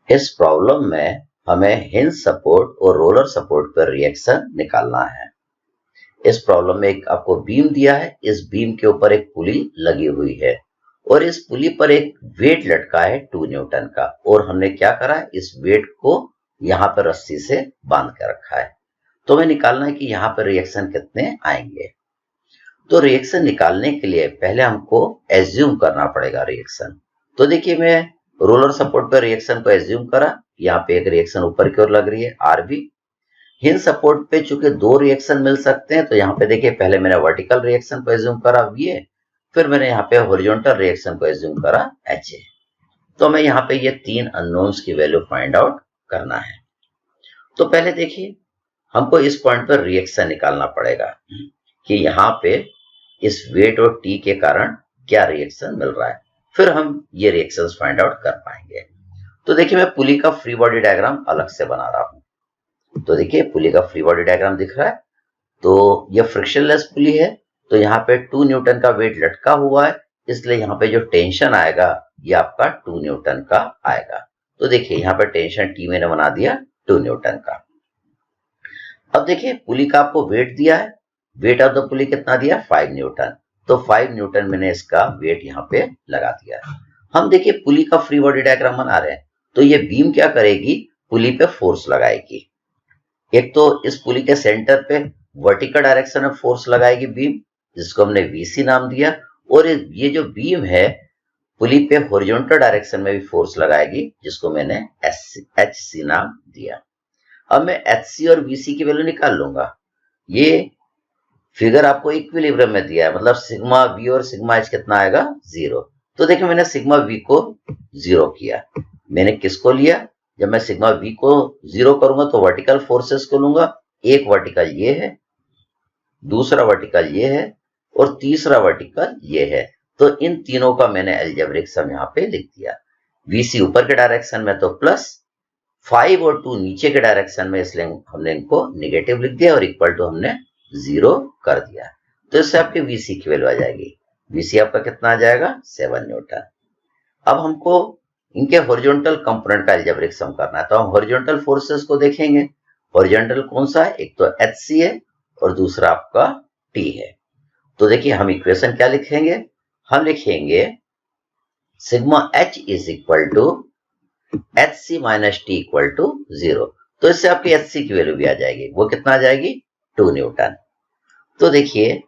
इस प्रॉब्लम में हमें हिंज सपोर्ट और रोलर सपोर्ट पर रिएक्शन निकालना है। इस प्रॉब्लम में एक आपको बीम दिया है, इस बीम के ऊपर एक पुली लगी हुई है और इस पुली पर एक वेट लटका है 2 न्यूटन का, और हमने क्या करा है, इस वेट को यहां पर रस्सी से बांध के रखा है। तो हमें निकालना है कि यहां पर रिएक्शन कितने आएंगे। तो रिएक्शन निकालने के लिए पहले हमको एज्यूम करना पड़ेगा रिएक्शन। तो देखिए, मैं रोलर सपोर्ट पर रिएक्शन को एज्यूम करा, यहाँ पे एक रिएक्शन ऊपर की ओर लग रही है आरबी। हिंज सपोर्ट पे चूंकि 2 रिएक्शन मिल सकते हैं, तो यहाँ पे देखिए पहले मैंने वर्टिकल रिएक्शन को एज्यूम करा वीए, फिर मैंने यहाँ पे हॉरिजॉन्टल रिएक्शन को एज्यूम करा एचए। तो हमें यहाँ पे ये 3 अननोन्स की वैल्यू फाइंड आउट करना है। तो पहले देखिए, हमको इस पॉइंट पर रिएक्शन निकालना पड़ेगा कि यहाँ पे इस वेट और टी के कारण क्या रिएक्शन मिल रहा है, फिर हम ये रिएक्शंस फाइंड आउट कर पाएंगे। तो देखिए, मैं पुली का फ्री बॉडी डायग्राम अलग से बना रहा हूं। तो देखिए, पुली का फ्री बॉडी डायग्राम दिख रहा है। तो यह फ्रिक्शनलेस पुली है, तो यहाँ पे 2 न्यूटन का वेट लटका हुआ है, इसलिए यहाँ पे जो टेंशन आएगा ये आपका 2 न्यूटन का आएगा। तो देखिए, यहाँ पे टेंशन टी मैंने बना दिया 2 न्यूटन का। अब देखिए, पुली का आपको वेट दिया है, वेट ऑफ द पुली कितना दिया, 5 न्यूटन। तो 5 न्यूटन मैंने इसका वेट यहाँ पे लगा दिया। हम देखिए पुली का फ्री बॉडी डायग्राम बना रहे हैं, तो ये बीम क्या करेगी, पुली पे फोर्स लगाएगी। एक तो इस पुली के सेंटर पे वर्टिकल डायरेक्शन में फोर्स लगाएगी बीम, जिसको हमने वीसी नाम दिया, और ये जो बीम है पुली पे हॉरिजॉन्टल डायरेक्शन में भी फोर्स लगाएगी, जिसको मैंने एचसी नाम दिया। अब मैं एचसी और वीसी की वैल्यू निकाल लूंगा। ये फिगर आपको इक्विलिब्रियम में दिया है, मतलब सिग्मा वी और सिग्मा एच कितना आएगा, 0। तो देखिए, मैंने सिग्मा वी को 0 किया। मैंने किसको लिया, जब मैं सिग्मा वी को 0 करूंगा तो वर्टिकल फोर्सेस को लूंगा। एक वर्टिकल ये है, दूसरा वर्टिकल ये है, और तीसरा वर्टिकल ये है। तो इन तीनों का मैंने अलजेब्रिक सम यहाँ पे लिख दिया। वीसी ऊपर के डायरेक्शन में तो प्लस, 5 और 2 नीचे के डायरेक्शन में, इसलिए हमने इनको निगेटिव लिख दिया और इक्वल टू हमने 0 कर दिया। तो इससे आपके वीसी की वैल्यू आ जाएगी। वीसी आपका कितना आ जाएगा, 7 न्यूटन। अब हमको इनके हॉरिजॉन्टल कंपोनेंट का अलजेब्रिक सम करना है, तो हम हॉरिजॉन्टल फोर्सेस को देखेंगे। हॉरिजॉन्टल कौन सा है, एक तो एचसी है और दूसरा आपका टी है। तो देखिए, हम इक्वेशन क्या लिखेंगे, हम लिखेंगे sigma H is equal to H C minus T equal to 0। तो इससे आपकी एच सी की वैल्यू भी आ जाएगी, वो कितना आ जाएगी, 2 न्यूटन। तो देखिए,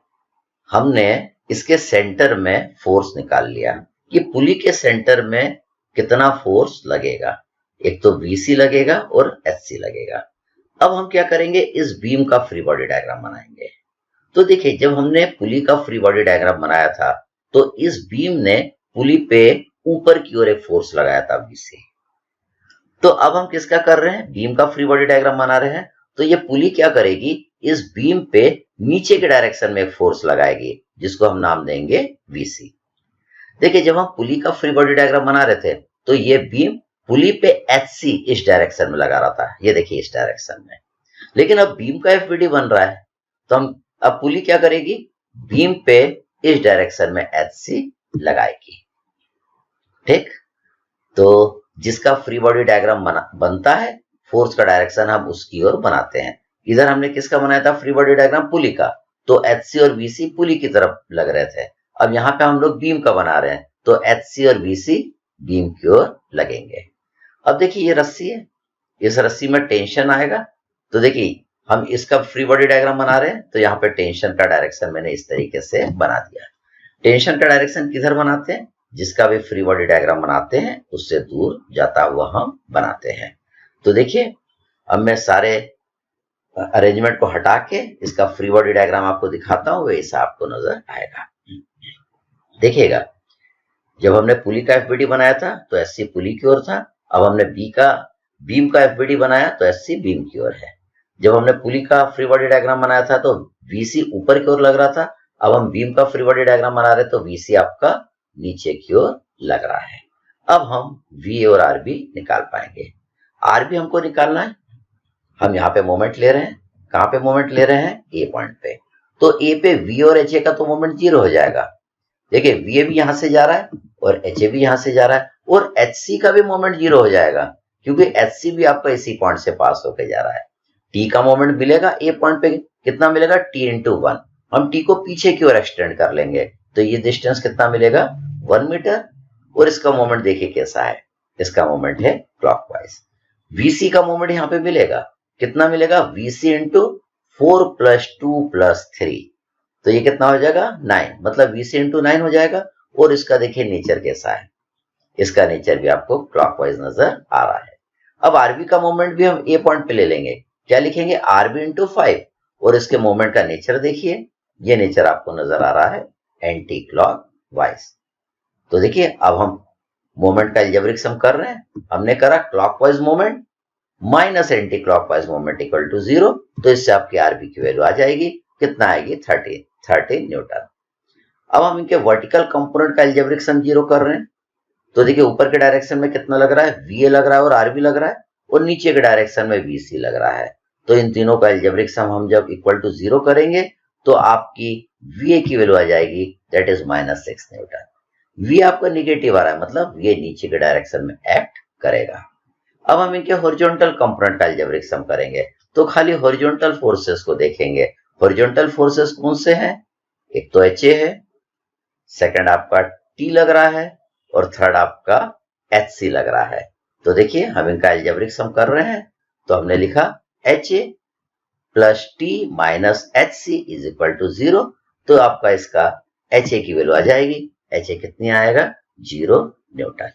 हमने इसके सेंटर में फोर्स निकाल लिया कि पुली के सेंटर में कितना फोर्स लगेगा। एक तो वीसी लगेगा और एचसी लगेगा। अब हम क्या करेंगे, इस बीम का फ्री बॉडी डायग्राम बनाएंगे। तो देखिए, जब हमने पुली का फ्री बॉडी डायग्राम बनाया था, तो इस बीम ने पुली पे ऊपर की ओर एक फोर्स लगाया था वीसी। तो अब हम किसका कर रहे हैं, बीम का फ्री बॉडी डायग्राम बना रहे हैं। तो ये पुली क्या करेगी, इस बीम पे नीचे के डायरेक्शन में एक फोर्स लगाएगी, जिसको हम नाम देंगे वीसी। देखिए, जब हम पुली का फ्री बॉडी डायग्राम बना रहे थे, तो ये बीम पुली पे एचसी इस डायरेक्शन में लगा रहा था, ये देखिए इस डायरेक्शन में। लेकिन अब बीम का एफबीडी बन रहा है, तो हम अब पुली क्या करेगी, बीम पे इस डायरेक्शन में एचसी लगाएगी। ठीक, तो जिसका फ्री बॉडी डायग्राम बनता है, फोर्स का डायरेक्शन हम उसकी ओर बनाते हैं। इधर हमने किसका बनाया था फ्री बॉडी डायग्राम, पुली का, तो एचसी और वीसी पुली की तरफ लग रहे थे। अब यहाँ पे हम लोग बीम का बना रहे हैं, तो एचसी और वीसी बीम की ओर लगेंगे। अब देखिए, ये रस्सी है, इस रस्सी में टेंशन आएगा। तो देखिए, हम इसका फ्री बॉडी डायग्राम बना रहे हैं, तो यहाँ पे टेंशन का डायरेक्शन मैंने इस तरीके से बना दिया। टेंशन का डायरेक्शन किधर बनाते हैं, जिसका भी फ्री बॉडी डायग्राम बनाते हैं उससे दूर जाता हुआ हम बनाते हैं। तो देखिए, अब मैं सारे अरेंजमेंट को हटा के इसका फ्री बॉडी डायग्राम आपको दिखाता हूं, वैसा आपको नजर आएगा। देखिएगा, जब हमने पुली का एफबीडी बनाया था तो एससी पुली की ओर था। अब हमने बीम का एफबीडी बनाया तो एससी बीम की ओर है। जब हमने पुली का फ्री बॉडी डायग्राम बनाया था तो वीसी ऊपर की ओर लग रहा था। अब हम बीम का फ्री बॉडी डायग्राम बना रहे तो वीसी आपका नीचे की ओर लग रहा है। अब हम वी और आरबी निकाल पाएंगे। आरबी हमको निकालना है, हम यहाँ पे मोमेंट ले रहे हैं। कहाँ पे मोमेंट ले रहे हैं, ए पॉइंट पे। तो ए पे वी और एच ए का तो मोमेंट 0 हो जाएगा। देखिए, वी भी यहां से जा रहा है और एच ए भी यहां से जा रहा है, और एच सी का भी मोमेंट 0 हो जाएगा, क्योंकि एच सी भी आपका इसी पॉइंट से पास होकर जा रहा है। टी का मोमेंट मिलेगा ए पॉइंट पे, कितना मिलेगा, टी इंटू वन। हम टी को पीछे की ओर एक्सटेंड कर लेंगे तो ये डिस्टेंस कितना मिलेगा, 1 मीटर। और इसका मोमेंट देखिए कैसा है, इसका मोमेंट है क्लॉकवाइज। वीसी का मोमेंट यहां पे मिलेगा, कितना मिलेगा, वीसी इंटू 4 + 2 + 3, तो ये कितना हो जाएगा, 9, मतलब वीसी इंटू 9 हो जाएगा। और इसका देखिए नेचर कैसा है, इसका नेचर भी आपको क्लॉकवाइज नजर आ रहा है। अब आरबी का मोमेंट भी हम ए पॉइंट पे ले लेंगे, क्या लिखेंगे, आरबी इंटू 5, और इसके मोमेंट का नेचर देखिए, ये नेचर आपको नजर आ रहा है एंटी क्लॉकवाइज। तो देखिए अब हम मोमेंट का एल्जेब्रिक सम कर रहे हैं, हमने करा clockwise moment minus anti clockwise moment equal to 0, तो इससे आपकी आरबी की वैल्यू आ जाएगी, कितना आएगी, 13 न्यूटन। अब हम इनके वर्टिकल कंपोनेंट का एल्जेब्रिक सम 0 कर रहे हैं, तो देखिए ऊपर के डायरेक्शन में कितना लग रहा है, वीए लग रहा है और आरबी लग रहा है, और नीचे के डायरेक्शन में वीसी लग रहा है। तो इन तीनों का एल्जेब्रिक सम हम जब इक्वल टू 0 करेंगे तो आपकी वीए की वैल्यू आ जाएगी, दैट इज -6 न्यूटन। वी आपका निगेटिव आ रहा है, मतलब ये नीचे के डायरेक्शन में एक्ट करेगा। अब हम इनके हॉरिजॉन्टल कंपोनेंट का एल्जेब्रिक सम करेंगे, तो खाली हॉरिजॉन्टल फोर्सेस को देखेंगे। हॉरिजॉन्टल फोर्सेस कौन से हैं, एक तो एच ए है, सेकंड आपका टी लग रहा है, और थर्ड आपका एच सी लग रहा है। तो देखिए हम इनका एल्जेब्रिक सम कर रहे हैं, तो हमने लिखा H A plus T minus H C is equal to 0, तो आपका इसका एच ए की वैल्यू आ जाएगी, एच ए कितनी आएगा, 0 न्यूटन।